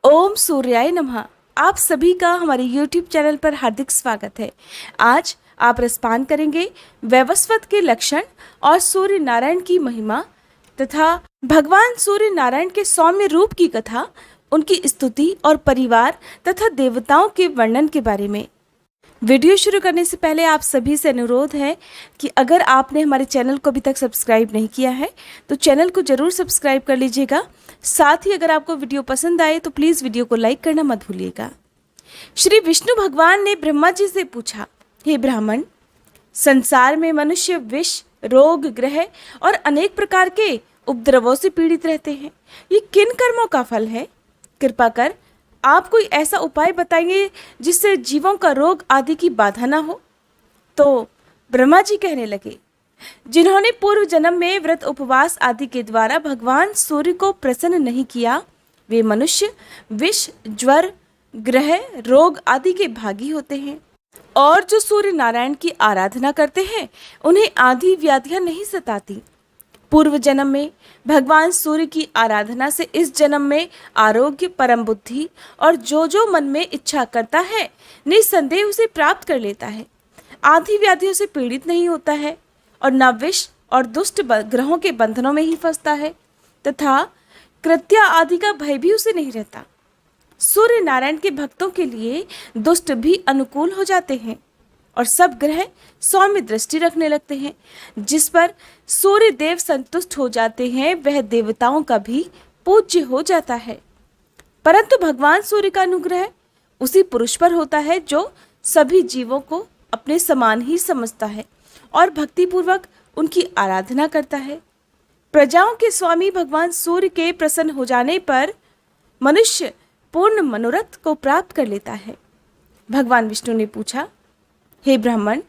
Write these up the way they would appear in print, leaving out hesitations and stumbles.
ओम सूर्याय नमः। आप सभी का हमारे YouTube चैनल पर हार्दिक स्वागत है। आज आप रसपान करेंगे वैवस्वत के लक्षण और सूर्य नारायण की महिमा तथा भगवान सूर्य नारायण के सौम्य रूप की कथा, उनकी स्तुति और परिवार तथा देवताओं के वर्णन के बारे में। वीडियो शुरू करने से पहले आप सभी से अनुरोध है कि अगर आपने हमारे चैनल को अभी तक सब्सक्राइब नहीं किया है तो चैनल को जरूर सब्सक्राइब कर लीजिएगा। साथ ही अगर आपको वीडियो पसंद आए तो प्लीज़ वीडियो को लाइक करना मत भूलिएगा। श्री विष्णु भगवान ने ब्रह्मा जी से पूछा, हे ब्राह्मण, संसार में मनुष्य विष, रोग, ग्रह और अनेक प्रकार के उपद्रवों से पीड़ित रहते हैं। ये किन कर्मों का फल है? कृपा कर आप कोई ऐसा उपाय बताइए जिससे जीवों का रोग आदि की बाधा ना हो। तो ब्रह्मा जी कहने लगे, जिन्होंने पूर्व जन्म में व्रत, उपवास आदि के द्वारा भगवान सूर्य को प्रसन्न नहीं किया, वे मनुष्य विष, ज्वर, ग्रह, रोग आदि के भागी होते हैं। और जो सूर्य नारायण की आराधना करते हैं, उन्हें आदि व्याधियां नहीं सताती। पूर्व जन्म में भगवान सूर्य की आराधना से इस जन्म में आरोग्य, परम बुद्धि और जो मन में इच्छा करता है निस्संदेह उसे प्राप्त कर लेता है। आदि व्याधियों से पीड़ित नहीं होता है और न विष और दुष्ट ग्रहों के बंधनों में ही फंसता है तथा कृत्या आदि का भय भी उसे नहीं रहता। सूर्य नारायण के भक्तों के लिए दुष्ट भी अनुकूल हो जाते हैं और सब ग्रह सौम्य दृष्टि रखने लगते हैं। जिस पर सूर्य देव संतुष्ट हो जाते हैं वह देवताओं का भी पूज्य हो जाता है। परंतु भगवान सूर्य का अनुग्रह उसी पुरुष पर होता है जो सभी जीवों को अपने समान ही समझता है और भक्तिपूर्वक उनकी आराधना करता है। प्रजाओं के स्वामी भगवान सूर्य के प्रसन्न हो जाने पर मनुष्य पूर्ण मनोरथ को प्राप्त कर लेता है। भगवान विष्णु ने पूछा, हे ब्राह्मण,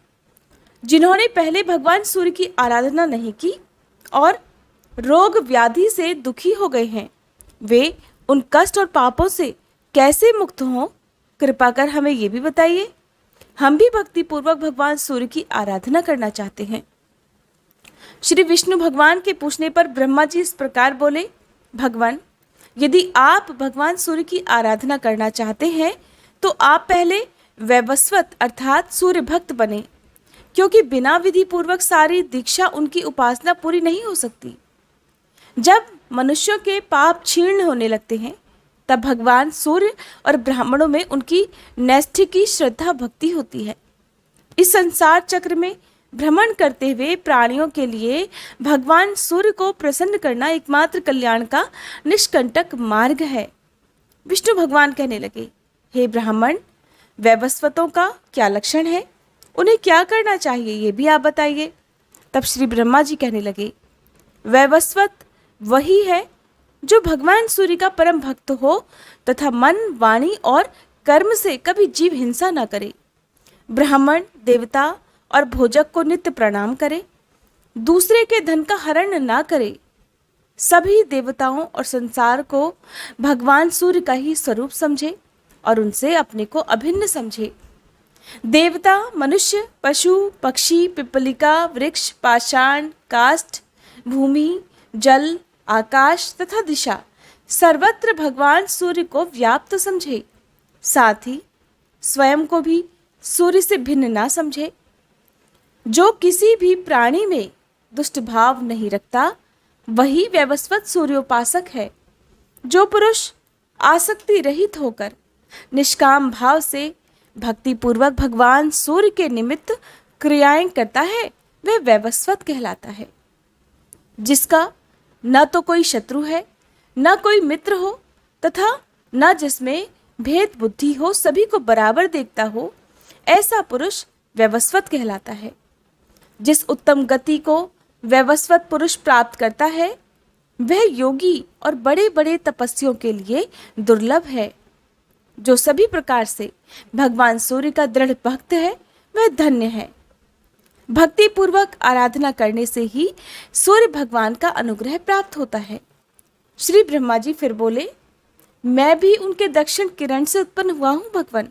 जिन्होंने पहले भगवान सूर्य की आराधना नहीं की और रोग व्याधि से दुखी हो गए हैं, वे उन कष्ट और पापों से कैसे मुक्त हों? कृपा कर हमें ये भी बताइए। हम भी भक्ति पूर्वक भगवान सूर्य की आराधना करना चाहते हैं। श्री विष्णु भगवान के पूछने पर ब्रह्मा जी इस प्रकार बोले, भगवान, यदि आप भगवान सूर्य की आराधना करना चाहते हैं तो आप पहले वैवस्वत अर्थात सूर्य भक्त बने, क्योंकि बिना विधि पूर्वक सारी दीक्षा उनकी उपासना पूरी नहीं हो सकती। जब मनुष्यों के पाप क्षीण होने लगते हैं तब भगवान सूर्य और ब्राह्मणों में उनकी नैष्ठिकी श्रद्धा भक्ति होती है। इस संसार चक्र में भ्रमण करते हुए प्राणियों के लिए भगवान सूर्य को प्रसन्न करना एकमात्र कल्याण का निष्कंटक मार्ग है। विष्णु भगवान कहने लगे, हे ब्राह्मण, वैवस्वतों का क्या लक्षण है? उन्हें क्या करना चाहिए ये भी आप बताइए। तब श्री ब्रह्मा जी कहने लगे, वैवस्वत वही है जो भगवान सूर्य का परम भक्त हो तथा मन, वाणी और कर्म से कभी जीव हिंसा न करे। ब्राह्मण, देवता और भोजक को नित्य प्रणाम करे, दूसरे के धन का हरण ना करे, सभी देवताओं और संसार को भगवान सूर्य का ही स्वरूप समझे और उनसे अपने को अभिन्न समझे। देवता, मनुष्य, पशु, पक्षी, पिपलिका, वृक्ष, पाषाण, काष्ठ, भूमि, जल, आकाश तथा दिशा सर्वत्र भगवान सूर्य को व्याप्त समझे। साथ ही स्वयं को भी सूर्य से भिन्न ना समझे। जो किसी भी प्राणी में दुष्ट भाव नहीं रखता वही वैवस्वत सूर्योपासक है। जो पुरुष आसक्ति रहित होकर निष्काम भाव से भक्ति पूर्वक भगवान सूर्य के निमित्त क्रियाएं करता है वह वैवस्वत कहलाता है। जिसका न तो कोई शत्रु है, न कोई मित्र हो तथा न जिसमें भेद बुद्धि हो, सभी को बराबर देखता हो, ऐसा पुरुष वैवस्वत कहलाता है। जिस उत्तम गति को वैवस्वत पुरुष प्राप्त करता है वह योगी और बड़े बड़े तपस्वियों के लिए दुर्लभ है। जो सभी प्रकार से भगवान सूर्य का दृढ़ भक्त है वह धन्य है। भक्ति पूर्वक आराधना करने से ही सूर्य भगवान का अनुग्रह प्राप्त होता है। श्री ब्रह्मा जी फिर बोले, मैं भी उनके दक्षिण किरण से उत्पन्न हुआ हूँ भगवान,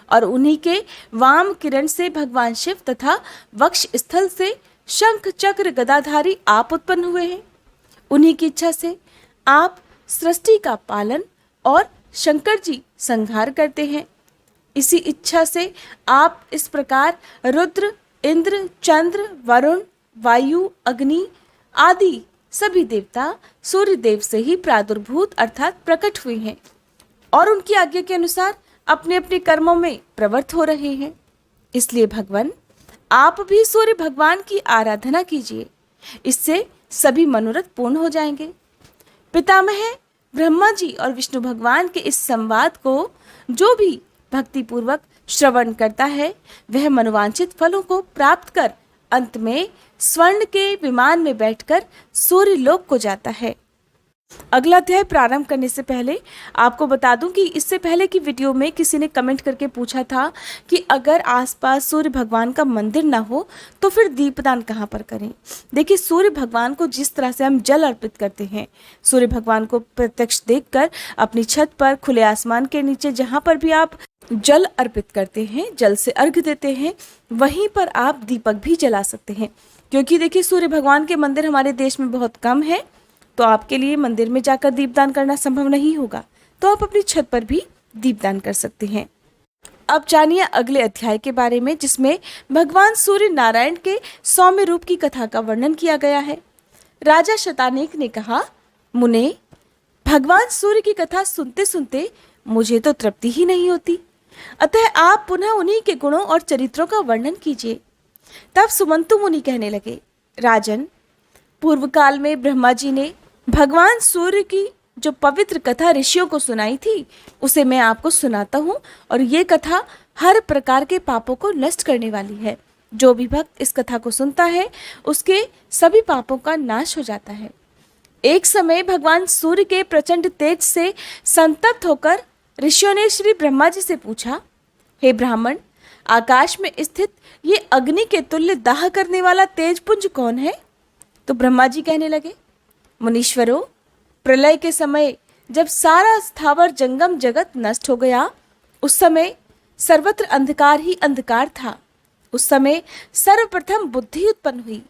और उन्हीं के वाम किरण से भगवान शिव तथा वक्ष स्थल से शंख चक्र गदाधारी आप उत्पन्न हुए हैं। उन्हीं की इच्छा से आप सृष्टि का पालन और शंकर जी संहार करते हैं। इसी इच्छा से आप इस प्रकार रुद्र, इंद्र, चंद्र, वरुण, वायु, अग्नि आदि सभी देवता सूर्य देव से ही प्रादुर्भूत अर्थात प्रकट हुए हैं और उनकी आज्ञा के अनुसार अपने अपने कर्मों में प्रवृत्त हो रहे हैं। इसलिए भगवान, आप भी सूर्य भगवान की आराधना कीजिए, इससे सभी मनोरथ पूर्ण हो जाएंगे। पितामह ब्रह्मा जी और विष्णु भगवान के इस संवाद को जो भी भक्ति पूर्वक श्रवण करता है वह मनोवांछित फलों को प्राप्त कर अंत में स्वर्ण के विमान में बैठकर सूर्य लोक को जाता है। अगला अध्याय प्रारंभ करने से पहले आपको बता दूं कि इससे पहले की वीडियो में किसी ने कमेंट करके पूछा था कि अगर आसपास सूर्य भगवान का मंदिर ना हो तो फिर दीपदान कहाँ पर करें। देखिए, सूर्य भगवान को जिस तरह से हम जल अर्पित करते हैं, सूर्य भगवान को प्रत्यक्ष देखकर अपनी छत पर, खुले आसमान के नीचे, जहाँ पर भी आप जल अर्पित करते हैं, जल से अर्घ्य देते हैं, वहीं पर आप दीपक भी जला सकते हैं। क्योंकि देखिए, सूर्य भगवान के मंदिर हमारे देश में बहुत कम है, तो आपके लिए मंदिर में जाकर दीपदान करना संभव नहीं होगा, तो आप अपनी छत पर भी दीपदान कर सकते हैं। अब जानिए अगले अध्याय के बारे में, जिसमें भगवान सूर्य नारायण के सौम्य रूप की कथा का वर्णन किया गया है। राजा शतानेक ने कहा, मुने, भगवान सूर्य की कथा सुनते सुनते मुझे तो तृप्ति ही नहीं होती, अतः आप पुनः उन्हीं के गुणों और चरित्रों का वर्णन कीजिए। तब सुमंतु मुनि कहने लगे, राजन, पूर्व काल में ब्रह्मा जी ने भगवान सूर्य की जो पवित्र कथा ऋषियों को सुनाई थी उसे मैं आपको सुनाता हूँ, और ये कथा हर प्रकार के पापों को नष्ट करने वाली है। जो भी भक्त इस कथा को सुनता है उसके सभी पापों का नाश हो जाता है। एक समय भगवान सूर्य के प्रचंड तेज से संतप्त होकर ऋषियों ने श्री ब्रह्मा जी से पूछा, हे ब्राह्मण, आकाश में स्थित ये अग्नि के तुल्य दाह करने वाला तेज पुंज कौन है? तो ब्रह्मा जी कहने लगे, मुनीश्वरों, प्रलय के समय जब सारा स्थावर जंगम जगत नष्ट हो गया, उस समय सर्वत्र अंधकार ही अंधकार था। उस समय सर्वप्रथम बुद्धि उत्पन्न हुई।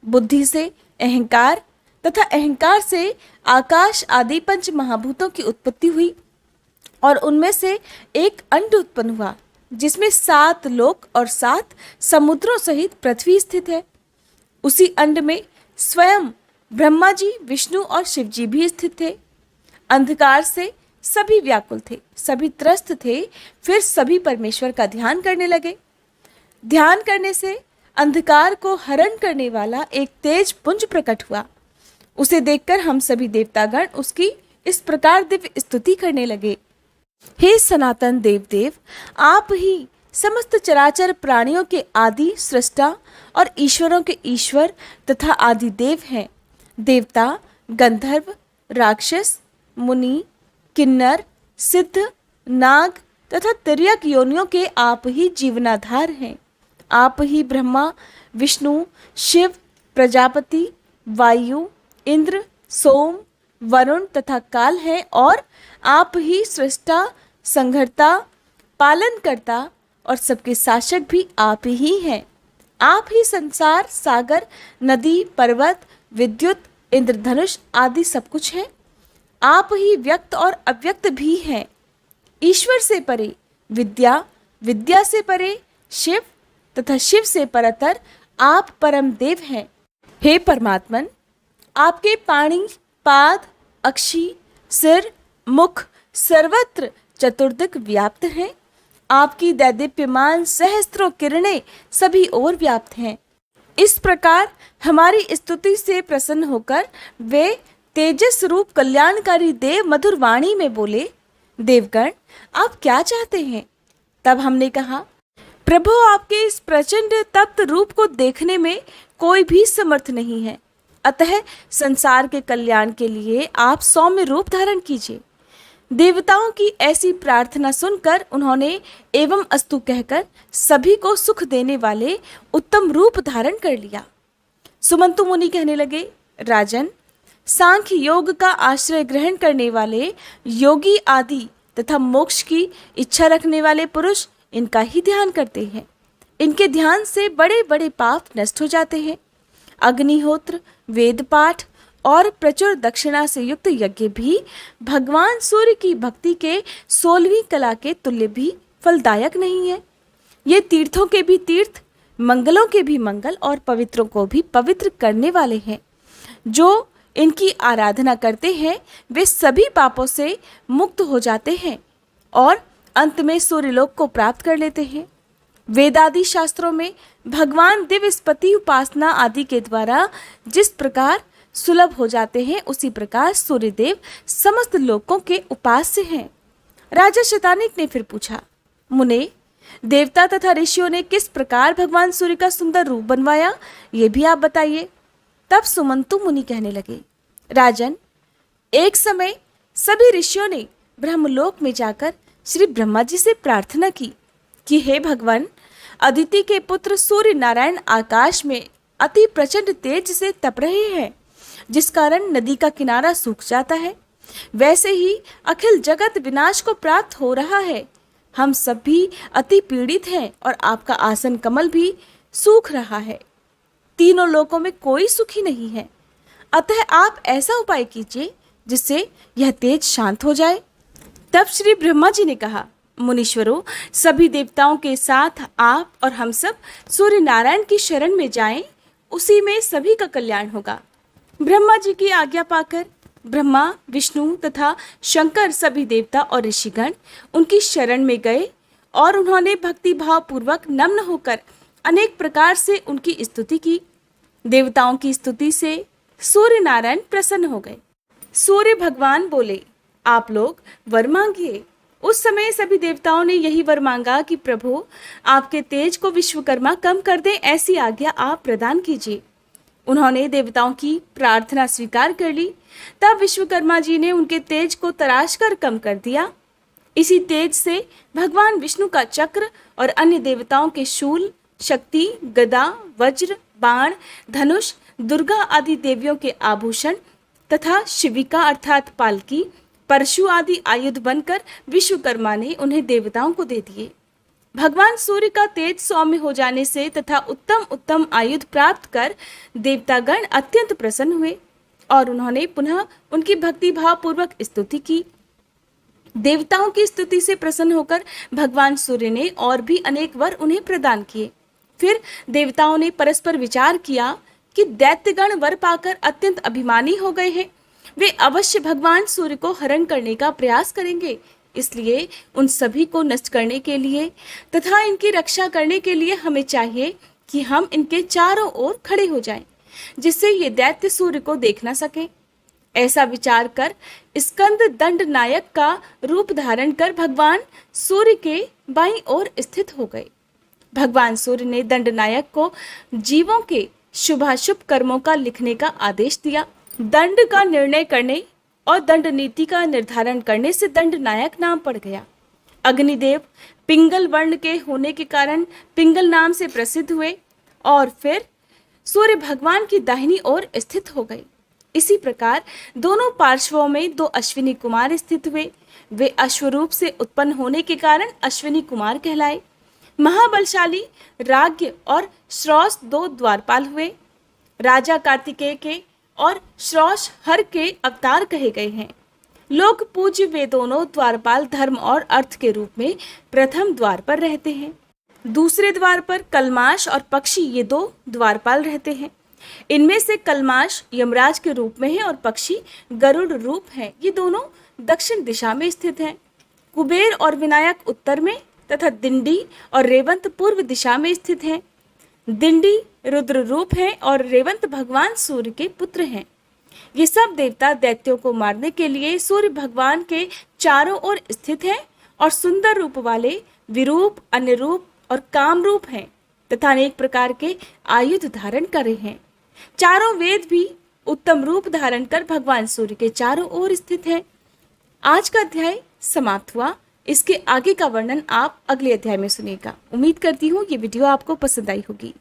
बुद्धि से अहंकार तथा अहंकार से आकाश आदि पंच महाभूतों की उत्पत्ति हुई और उनमें से एक अंड उत्पन्न हुआ जिसमें 7 लोक और 7 समुद्रों सहित पृथ्वी स्थित है। उसी अंड में स्वयं ब्रह्मा जी, विष्णु और शिव जी भी स्थित थे। अंधकार से सभी व्याकुल थे, सभी त्रस्त थे। फिर सभी परमेश्वर का ध्यान करने लगे। ध्यान करने से अंधकार को हरण करने वाला एक तेज पुंज प्रकट हुआ। उसे देखकर हम सभी देवतागण उसकी इस प्रकार दिव्य स्तुति करने लगे, हे सनातन देवदेव, आप ही समस्त चराचर प्राणियों के आदि सृष्टा और ईश्वरों के ईश्वर तथा आदि देव हैं। देवता, गंधर्व, राक्षस, मुनि, किन्नर, सिद्ध, नाग तथा तिर्यक योनियों के आप ही जीवनाधार हैं। आप ही ब्रह्मा, विष्णु, शिव, प्रजापति, वायु, इंद्र, सोम, वरुण तथा काल हैं और आप ही सृष्टा, संघर्ता, पालनकर्ता और सबके शासक भी आप ही हैं। आप ही संसार, सागर, नदी, पर्वत, विद्युत, इंद्रधनुष आदि सब कुछ है। आप ही व्यक्त और अव्यक्त भी हैं। ईश्वर से परे विद्या, विद्या से परे शिव तथा शिव से परतर आप परम देव हैं। हे परमात्मन, आपके पाणी, पाद, अक्षी, सिर, मुख सर्वत्र चतुर्दिक व्याप्त हैं। आपकी दैदीप्यमान सहस्त्रों किरणें सभी ओर व्याप्त हैं। इस प्रकार हमारी स्तुति से प्रसन्न होकर वे तेजस रूप कल्याणकारी देव मधुर वाणी में बोले, देवगण, आप क्या चाहते हैं? तब हमने कहा, प्रभु, आपके इस प्रचंड तप्त रूप को देखने में कोई भी समर्थ नहीं है, अतः संसार के कल्याण के लिए आप सौम्य रूप धारण कीजिए। देवताओं की ऐसी प्रार्थना सुनकर उन्होंने एवं अस्तु कहकर सभी को सुख देने वाले उत्तम रूप धारण कर लिया। सुमंतु मुनि कहने लगे, राजन, सांख्य योग का आश्रय ग्रहण करने वाले योगी आदि तथा मोक्ष की इच्छा रखने वाले पुरुष इनका ही ध्यान करते हैं। इनके ध्यान से बड़े बड़े पाप नष्ट हो जाते हैं। अग्निहोत्र, वेद पाठ और प्रचुर दक्षिणा से युक्त यज्ञ भी भगवान सूर्य की भक्ति के 16वीं कला के तुल्य भी फलदायक नहीं है। ये तीर्थों के भी तीर्थ, मंगलों के भी मंगल और पवित्रों को भी पवित्र करने वाले हैं। जो इनकी आराधना करते हैं वे सभी पापों से मुक्त हो जाते हैं और अंत में सूर्यलोक को प्राप्त कर लेते हैं। वेदादि शास्त्रों में भगवान दिव्यस्पति उपासना आदि के द्वारा जिस प्रकार सुलभ हो जाते हैं, उसी प्रकार सूर्यदेव समस्त लोकों के उपास्य हैं। राजा शतानिक ने फिर पूछा, मुने, देवता तथा ऋषियों ने किस प्रकार भगवान सूर्य का सुंदर रूप बनवाया, ये भी आप बताइए। तब सुमंतु मुनि कहने लगे, राजन, एक समय सभी ऋषियों ने ब्रह्मलोक में जाकर श्री ब्रह्मा जी से प्रार्थना की कि हे भगवान, अदिति के पुत्र सूर्य नारायण आकाश में अति प्रचंड तेज से तप रहे हैं, जिस कारण नदी का किनारा सूख जाता है। वैसे ही अखिल जगत विनाश को प्राप्त हो रहा है। हम सब भी अति पीड़ित हैं और आपका आसन कमल भी सूख रहा है। तीनों लोकों में कोई सुखी नहीं है। अतः आप ऐसा उपाय कीजिए जिससे यह तेज शांत हो जाए। तब श्री ब्रह्मा जी ने कहा, मुनीश्वरों, सभी देवताओं के साथ आप और हम सब सूर्य नारायण की शरण में जाएं, उसी में सभी का कल्याण होगा। ब्रह्मा जी की आज्ञा पाकर ब्रह्मा, विष्णु तथा शंकर सभी देवता और ऋषिगण उनकी शरण में गए और उन्होंने भक्ति भाव पूर्वक नम्न होकर अनेक प्रकार से उनकी स्तुति की। देवताओं की स्तुति से सूर्य नारायण प्रसन्न हो गए। सूर्य भगवान बोले, आप लोग वर मांगिए। उस समय सभी देवताओं ने यही वर मांगा कि प्रभु, आपके तेज को विश्वकर्मा कम कर दे, ऐसी आज्ञा आप प्रदान कीजिए। उन्होंने देवताओं की प्रार्थना स्वीकार कर ली। तब विश्वकर्मा जी ने उनके तेज को तराश कर कम कर दिया। इसी तेज से भगवान विष्णु का चक्र और अन्य देवताओं के शूल, शक्ति, गदा, वज्र, बाण, धनुष, दुर्गा आदि देवियों के आभूषण तथा शिविका अर्थात पालकी, परशु आदि आयुध बनकर विश्वकर्मा ने उन्हें देवताओं को दे दिए। भगवान सूर्य का तेज सौम्य हो जाने से तथा उत्तम उत्तम आयुध प्राप्त कर देवतागण अत्यंत प्रसन्न हुए और उन्होंने पुनः उनकी भक्ति भाव पूर्वक स्तुति की। देवताओं की स्तुति से प्रसन्न होकर भगवान सूर्य ने और भी अनेक वर उन्हें प्रदान किए। फिर देवताओं ने परस्पर विचार किया कि दैत्यगण वर पाकर अत्यंत अभिमानी हो गए हैं, वे अवश्य भगवान सूर्य को हरण करने का प्रयास करेंगे। इसलिए उन सभी को नष्ट करने के लिए तथा इनकी रक्षा करने के लिए हमें चाहिए कि हम इनके चारों ओर खड़े हो जाएं, जिससे ये दैत्य सूर्य को देख न सके। ऐसा विचार कर स्कंद दंड नायक का रूप धारण कर भगवान सूर्य के बाईं ओर स्थित हो गए। भगवान सूर्य ने दंड नायक को जीवों के शुभाशुभ कर्मों का लिखने का आदेश दिया। दंड का निर्णय करने और दंड नीति का निर्धारण करने से दंड नायक नाम पड़ गया। अग्निदेव पिंगल वर्ण के होने के कारण पिंगल नाम से प्रसिद्ध हुए और फिर सूर्य भगवान की दाहिनी ओर स्थित हो गए। इसी प्रकार दोनों पार्श्वों में दो अश्विनी कुमार स्थित हुए। वे अश्वरूप से उत्पन्न होने के कारण अश्विनी कुमार कहलाए। महाबलशाली राज्ञ और श्रौष दो द्वारपाल हुए। राजा कार्तिकेय के और श्रौष हर के अवतार कहे गए हैं। लोक पूज्य वे दोनों द्वारपाल धर्म और अर्थ के रूप में प्रथम द्वार पर रहते हैं। दूसरे द्वार पर कलमाश और पक्षी ये दो द्वारपाल रहते हैं। इनमें से कलमाश यमराज के रूप में है और पक्षी गरुड़ रूप है। ये दोनों दक्षिण दिशा में स्थित हैं। कुबेर और विनायक उत्तर में तथा दिंडी और रेवंत पूर्व दिशा में स्थित हैं। दिंडी रुद्र रूप है और रेवंत भगवान सूर्य के पुत्र हैं। ये सब देवता दैत्यों को मारने के लिए सूर्य भगवान के चारों ओर स्थित हैं और सुंदर रूप वाले विरूप, अन्य रूप और काम रूप हैं तथा अनेक प्रकार के आयुध धारण करे हैं। चारों वेद भी उत्तम रूप धारण कर भगवान सूर्य के चारों ओर स्थित हैं। आज का अध्याय समाप्त हुआ। इसके आगे का वर्णन आप अगले अध्याय में सुनिएगा। उम्मीद करती हूँ ये वीडियो आपको पसंद आई होगी।